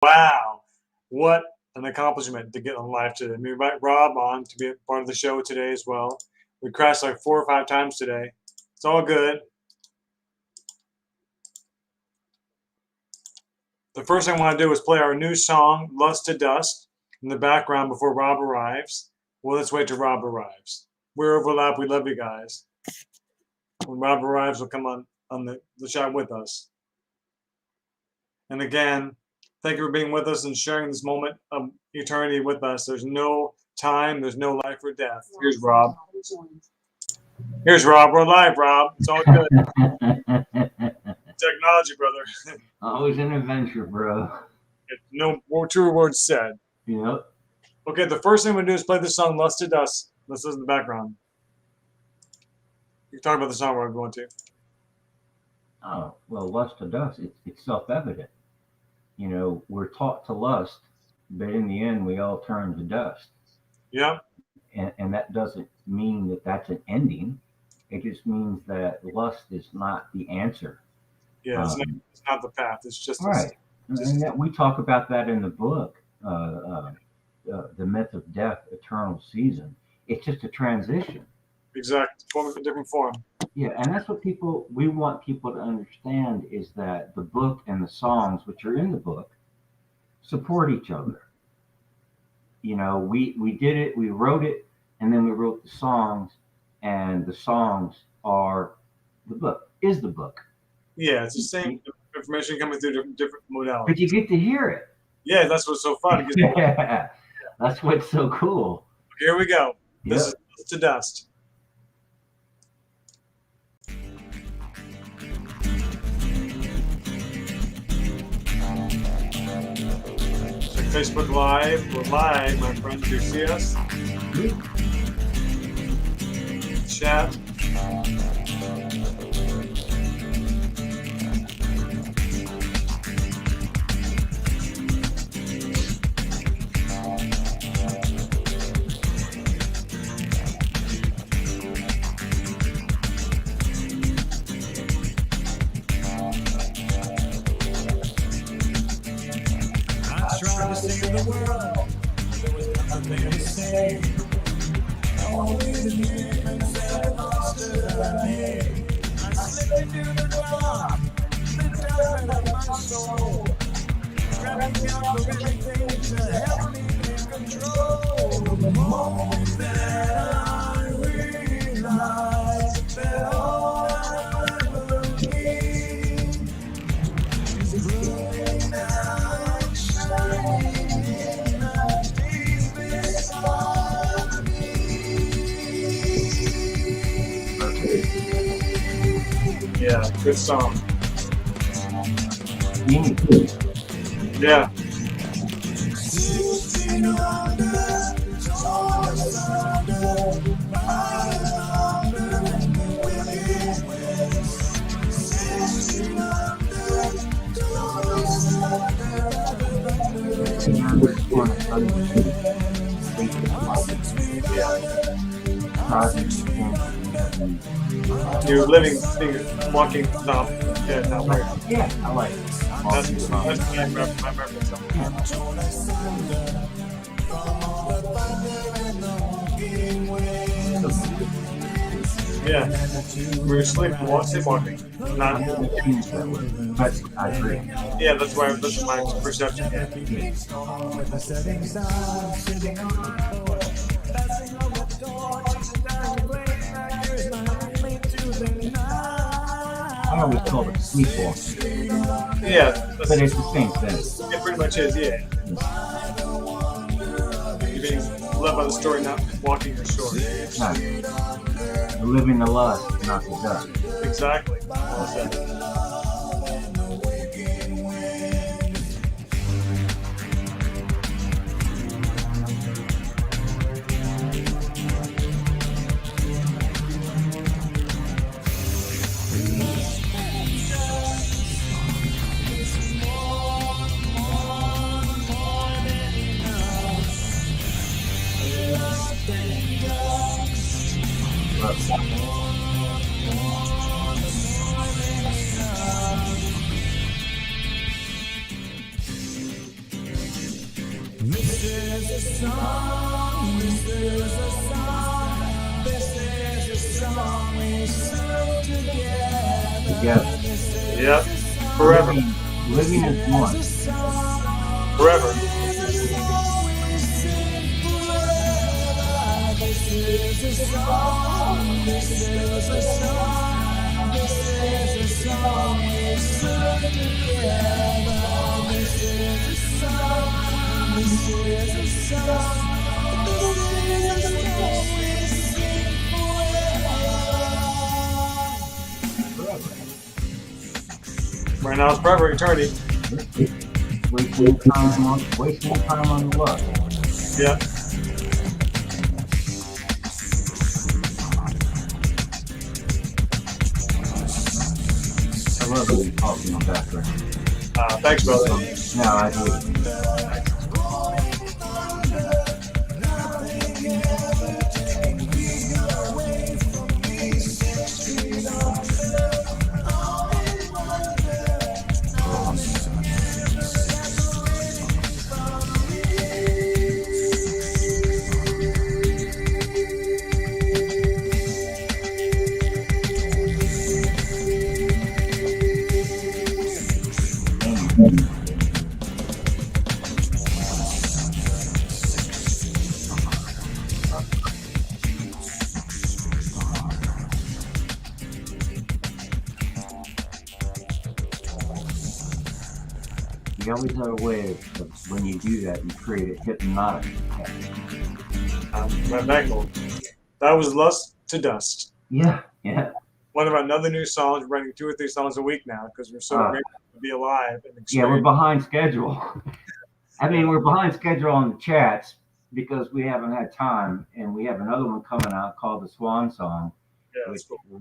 Wow, what an accomplishment to get on live today. We invite Rob on to be a part of the show today as well. We crashed like 4 or 5 times today. It's all good. The first thing I want to do is play our new song, Lust to Dust, in the background before Rob arrives. Well, let's wait till Rob arrives. We're Overlap. We love you guys. When Rob arrives, we'll come on the chat with us. And again, thank you for being with us and sharing this moment of eternity with us. There's no time, there's no life or death. Here's Rob. Here's Rob. We're live, Rob. It's all good. Technology, brother. Always an adventure, bro. No more truer words said. Yep. Okay, the first thing we do is play the song Lust to Dust. Let's listen to the background. You can talk about the song we're going to. Oh, well, lust to dust, it's self-evident. You know, we're taught to lust, but in the end, we all turn to dust. Yeah. And that doesn't mean that that's an ending. It just means that lust is not the answer. Yeah, it's not the path. It's just right. And that we talk about that in the book, The Myth of Death, Eternal Season. It's just a transition. Exact, a different form. Yeah, and that's what we want people to understand is that the book and the songs, which are in the book, support each other. You know, we did it, we wrote it, and then we wrote the songs, and the songs are the book, is the book. Yeah, it's the same information coming through different modalities. But you get to hear it. Yeah, that's what's so fun. Yeah, that's what's so cool. Here we go. This is Lust to Dust. Facebook Live. We're live, my friends. Do you see us? Chat. Trying to save the world, there was nothing to say. Only the demons and monsters that I made. I slipped into the dark, the judgment of my soul. Grabbing out for everything to help me in control. The moment that I realized that all I ever need is growing out. Yeah, good song. Yeah. You're living, walking, no, yeah, no, weird. Yeah, I like it. That's my reference. Yeah, we were sleepwalking. Not. But I agree. Yeah, that's my perception. I always call it sleepwalking. Yeah, but it's the same thing. It pretty much is, yeah. You're being led by the story, not walking your shore. No. You're living the lust, not the dust. Exactly. Well said. This is a song, this is a song, this is a song we sing together. Together. This is Yep. a song, Forever. Living as one. this is a song, Forever. this is a song we sing forever. This is a song, this is a song, this is a song we sing together. This is a song, this is a song, this is a song we sing forever. Right now it's forever eternity. Wasting time on the love. Yeah. I love that you talk in the background. Thanks, brother. No, I do. You always have a way of when you do that, you create a hypnotic effect. Right back home. That was Lust to Dust. Yeah. One of our another new songs. We're writing 2 or 3 songs a week now because we're so grateful to be alive and Yeah, we're extreme. behind schedule. I mean, we're behind schedule on the chats because we haven't had time, and we have another one coming out called the Swan Song. Yeah, Which that's cool.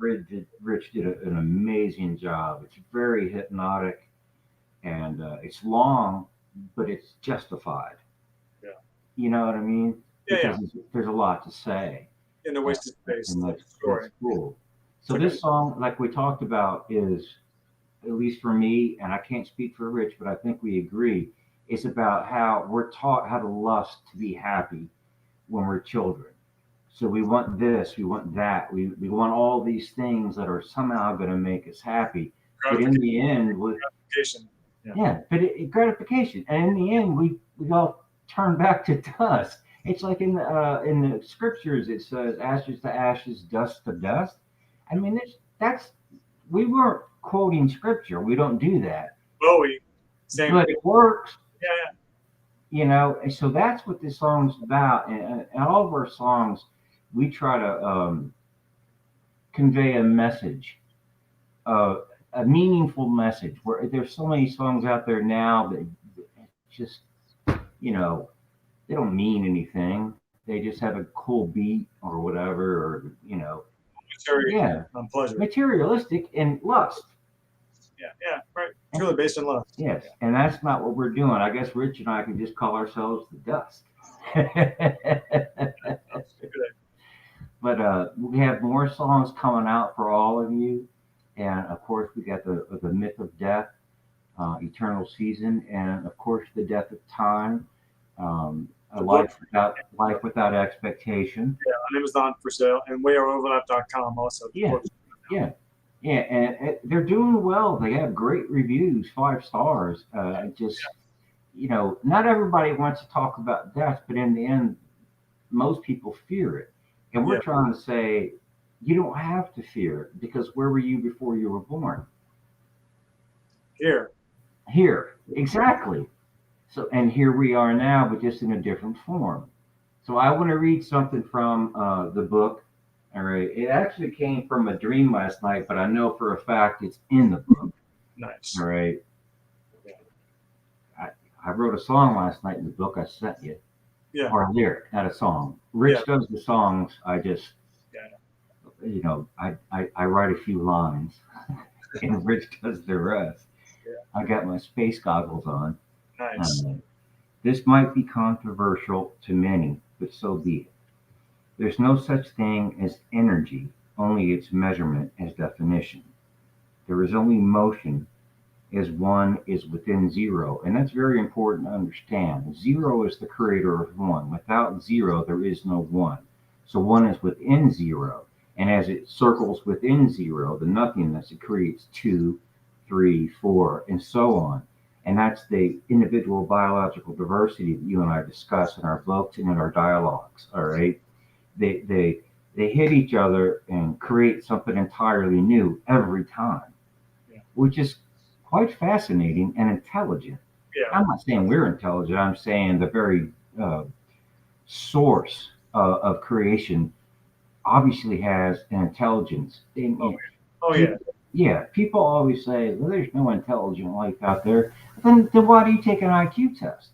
Rich did an amazing job. It's very hypnotic, and it's long, but it's justified. Yeah. You know what I mean? Yeah. Because there's a lot to say. In the wasted space. And Like story. that's cool. So Okay. this song, like we talked about, is, at least for me, and I can't speak for Rich, but I think we agree, it's about how we're taught how to lust to be happy when we're children. So we want this, we want that, we want all these things that are somehow going to make us happy. But in the end, Gratification. gratification. And in the end, we all turn back to dust. It's like in the scriptures, it says ashes to ashes, dust to dust. I mean, we weren't quoting scripture. We don't do that. Bowie. Same. But it works. Yeah. You know, and so that's what this song's about. And all of our songs, we try to convey a message, a meaningful message. Where there's so many songs out there now that just, you know, they don't mean anything. They just have a cool beat or whatever, or, you know, Pleasure. materialistic and lust. Yeah, right. Truly based on love. Yes, and that's not what we're doing. I guess Rich and I can just call ourselves the dust. But we have more songs coming out for all of you, and of course we got the myth of death, eternal season, and of course the death of time, a life without expectation. Yeah, on Amazon for sale, and weareoverlap.com also. Yeah, and they're doing well. They have great reviews, 5 stars. You know, not everybody wants to talk about death, but in the end, most people fear it. And we're trying to say, you don't have to fear it, because where were you before you were born? Here, exactly. So, and here we are now, but just in a different form. So I want to read something from the book. All right. It actually came from a dream last night, but I know for a fact it's in the book. Nice. All right. I wrote a song last night in the book I sent you. Yeah. Or a lyric, not a song. Rich does the songs. I just, you know, I write a few lines and Rich does the rest. I got my space goggles on. Nice. This might be controversial to many, but so be it. There's no such thing as energy, only its measurement as definition. There is only motion, is one is within zero. And that's very important to understand. Zero is the creator of one. Without zero, there is no one. So one is within zero. And as it circles within zero, the nothingness, it creates two, three, four, and so on. And that's the individual biological diversity that you and I discuss in our books and in our dialogues. All right. They hit each other and create something entirely new every time, Yeah. which is quite fascinating and intelligent. Yeah. I'm not saying we're intelligent. I'm saying the very source of creation obviously has an intelligence. Oh yeah. Yeah, people always say, well, there's no intelligent life out there. Then why do you take an IQ test?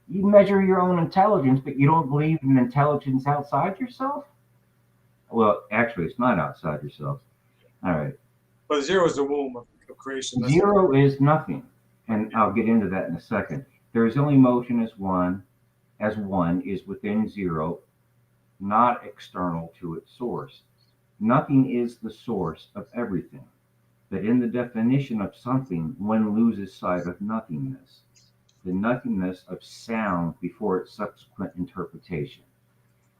You measure your own intelligence, but you don't believe in intelligence outside yourself? Well, actually, it's not outside yourself. All right. But zero is the womb of creation. That's Zero is nothing. And I'll get into that in a second. There is only motion as one is within zero, not external to its source. Nothing is the source of everything. But in the definition of something, one loses sight of nothingness, the nothingness of sound before its subsequent interpretation.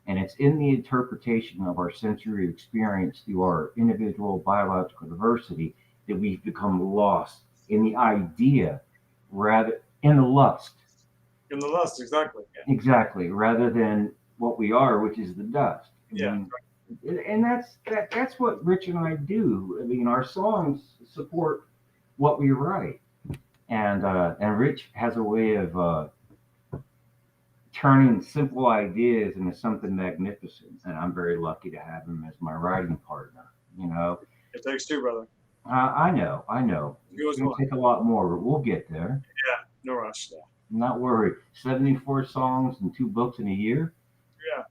And it's in the interpretation of our sensory experience through our individual biological diversity that we've become lost in the idea, rather in the lust. in the lust, exactly. Exactly, rather than what we are, which is the dust. I Yeah. mean, and that's what Rich and I do. I mean, our songs support what we write, and Rich has a way of turning simple ideas into something magnificent, and I'm very lucky to have him as my writing partner. You know, It takes two, brother. I know. You It's as going well. to take a lot more, but we'll get there. Yeah. No rush. Yeah. Not worried. 74 songs and 2 books in a year. Yeah.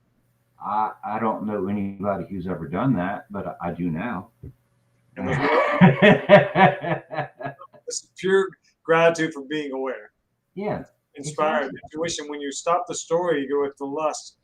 I don't know anybody who's ever done that, but I do now. And there's more. This is pure gratitude for being aware, Yeah, inspired. exactly. Intuition. When you stop the story, you go with the lust.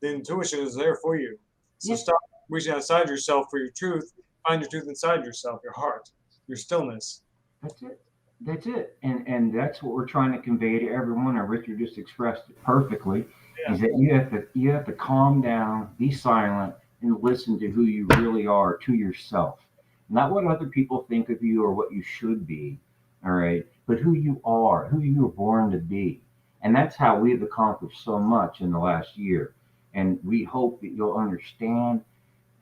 The intuition is there for you. So Yeah, stop reaching outside yourself for your truth. Find your truth inside yourself, your heart, your stillness. that's it. That's it. And that's what we're trying to convey to everyone. And Richard just expressed it perfectly. Yeah. Is that you have to calm down, be silent, and listen to who you really are, to yourself. Not what other people think of you or what you should be, all right, but who you are, who you were born to be. And that's how we've accomplished so much in the last year. And we hope that you'll understand,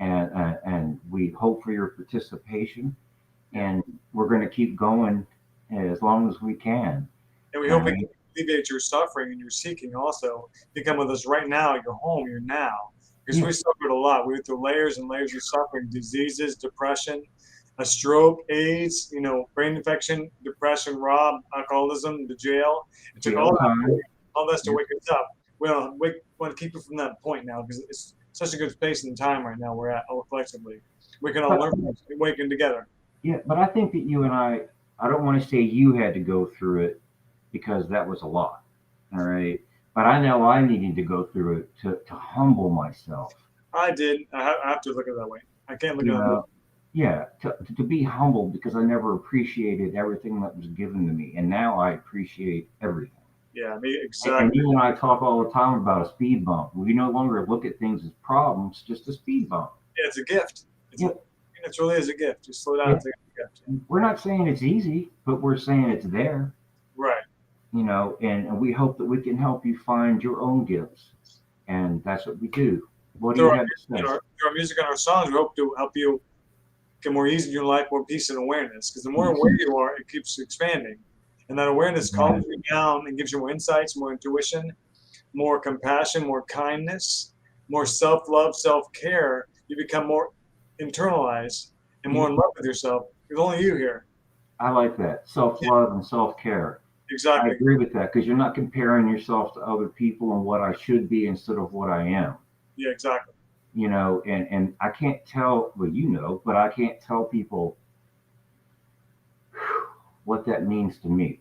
and we hope for your participation. And we're going to keep going as long as we can. And we All hope it right. can alleviate your suffering and your seeking also. You come with us right now, your home, your now. Because Yeah. we suffered a lot. We went through layers and layers of suffering, diseases, depression, a stroke, AIDS, brain infection, depression, rob, alcoholism, the jail. It took Jail time. all this to wake us up. We want to keep it from that point now because it's such a good space and time right now we're at all collectively. We can all But learn from this and awaken together. yeah, but I think that you and I don't want to say you had to go through it because that was a lot. All right. But I know I needed to go through it to humble myself. I did. I have to look at it that way. I can't look You at it. know, yeah, to be humble because I never appreciated everything that was given to me. And now I appreciate everything. Yeah, me And exactly. you and I talk all the time about a speed bump. We no longer look at things as problems, just a speed bump. Yeah, it's a gift. Yeah, It really is a gift. Just slow down yeah. and take a gift. We're not saying it's easy, but we're saying it's there. Right. And we hope that we can help you find your own gifts. And that's what we do. What do Through you our, have to say? through our music and our songs, we hope to help you get more ease in your life, more peace and awareness. Because the more Peace. aware you are, it keeps expanding. And that awareness Yeah. calms you down and gives you more insights, more intuition, more compassion, more kindness, more self love, self care. You become more internalized and more in love with yourself. There's only you here. I like that. Self love and self care. I Exactly. agree with that because you're not comparing yourself to other people and what I should be instead of what I am. Yeah, exactly. And I can't tell, well, but I can't tell people what that means to me.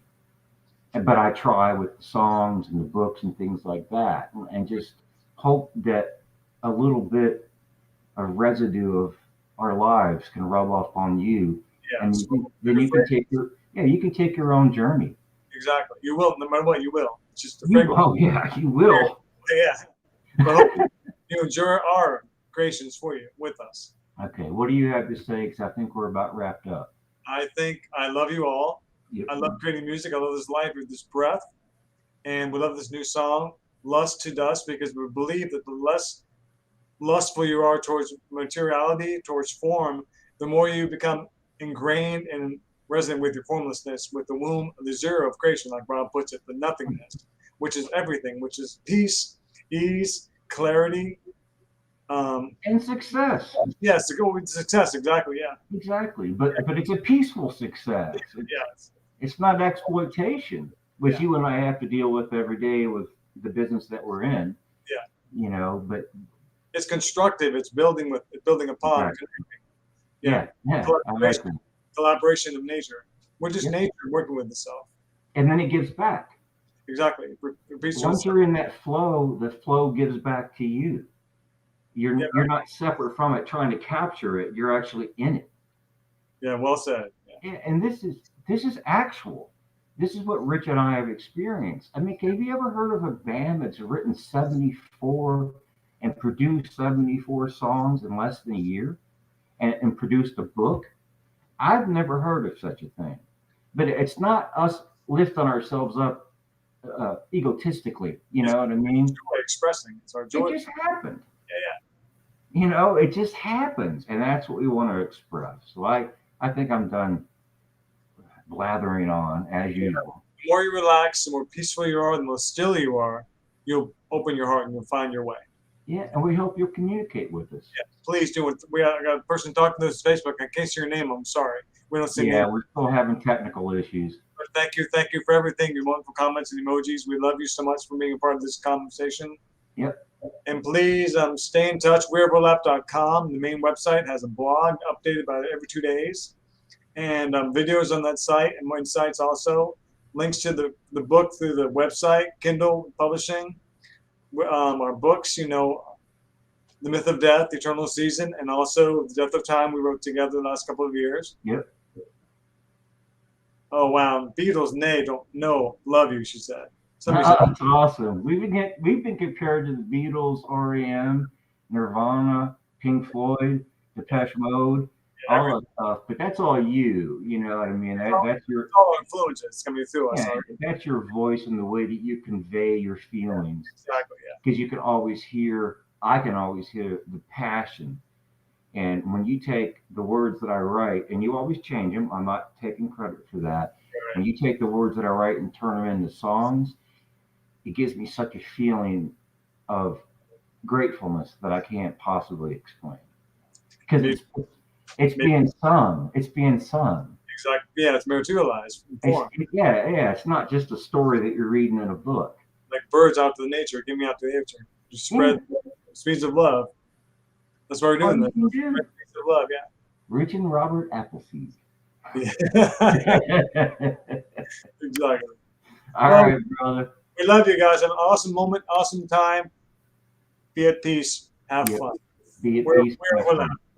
But I try with the songs and the books and things like that, and just hope that a little bit of residue of our lives can rub off on you Yeah. And So, then you can take you can take your own journey. exactly. You will, no matter what, you will. It's just a You, framework. oh yeah, you will. Yeah. But hopefully you enjoy our creations for you with us. Okay, what do you have to say? Because I think we're about wrapped up. I think I love you all. Yep. I love creating music. I love this life with this breath. And we love this new song, Lust to Dust, because we believe that the less lustful you are towards materiality, towards form, the more you become ingrained and resonant with your formlessness, with the womb, the zero of creation, like Rob puts it, the nothingness, which is everything, which is peace, ease, clarity. And success. Yes, to go with success, exactly, yeah. Exactly. But it's a peaceful success. Yes. It's not exploitation, which Yeah. you and I have to deal with every day with the business that we're in. Yeah. You know, but It's constructive. It's building upon. right. Yeah. I like that. Collaboration of nature. We're just Yep. nature working with itself. And then it gives back. Exactly. Repeats Once you're in that flow, the flow gives back to you. You're not separate from it trying to capture it. You're actually in it. Yeah, well said. Yeah. And this is actual. This is what Rich and I have experienced. I mean, have you ever heard of a band that's written 74 and produced 74 songs in less than a year and produced a book? I've never heard of such a thing. But it's not us lifting ourselves up egotistically. You know what I mean? Joy expressing. It's our joy. It just happened. Yeah. You know, it just happens. And that's what we want to express. So I think I'm done blathering on as usual. The more you relax, the more peaceful you are, the more still you are, you'll open your heart and you'll find your way. Yeah, and we hope you'll communicate with us. Yeah, please do. I got a person talking to us on Facebook. I can't see your name. I'm sorry. We don't see names. We're still having technical issues. But thank you for everything. Your wonderful comments and emojis. We love you so much for being a part of this conversation. Yep. And please stay in touch. Weoverlap.com. The main website has a blog updated about every 2 days, and videos on that site and more insights also. Links to the book through the website, Kindle Publishing. Our books, The Myth of Death, The Eternal Season, and also The Death of Time we wrote together the last couple of years. Yep. Oh, wow. Beatles, love you, she said. Somebody said, That's awesome. We've been compared to the Beatles, REM, Nirvana, Pink Floyd, Depeche Mode, all that stuff. But that's all you. You know what I mean? That's your all influences coming through us. yeah, that's your voice and the way that you convey your feelings. Exactly, yeah. Because I can always hear the passion. And when you take the words that I write, and you always change them, I'm not taking credit for that. Right. When you take the words that I write and turn them into songs, it gives me such a feeling of gratefulness that I can't possibly explain. Because it's being sung. It's being sung. Exactly. Yeah, it's materialized. It's not just a story that you're reading in a book. Like birds out to the nature, give me out to the nature. Just spread seeds of love. That's why we're doing this. Seeds of love, yeah. Rich and Robert Appleseed. Yeah. Exactly. All right, brother. We love you guys. Have an awesome moment, awesome time. Be at peace. Have fun. Be at peace.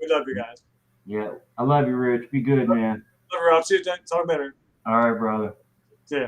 We love you guys. Yeah. I love you, Rich. Be good, man. Love you, Rob. See you then. Talk better. All right, brother. See ya.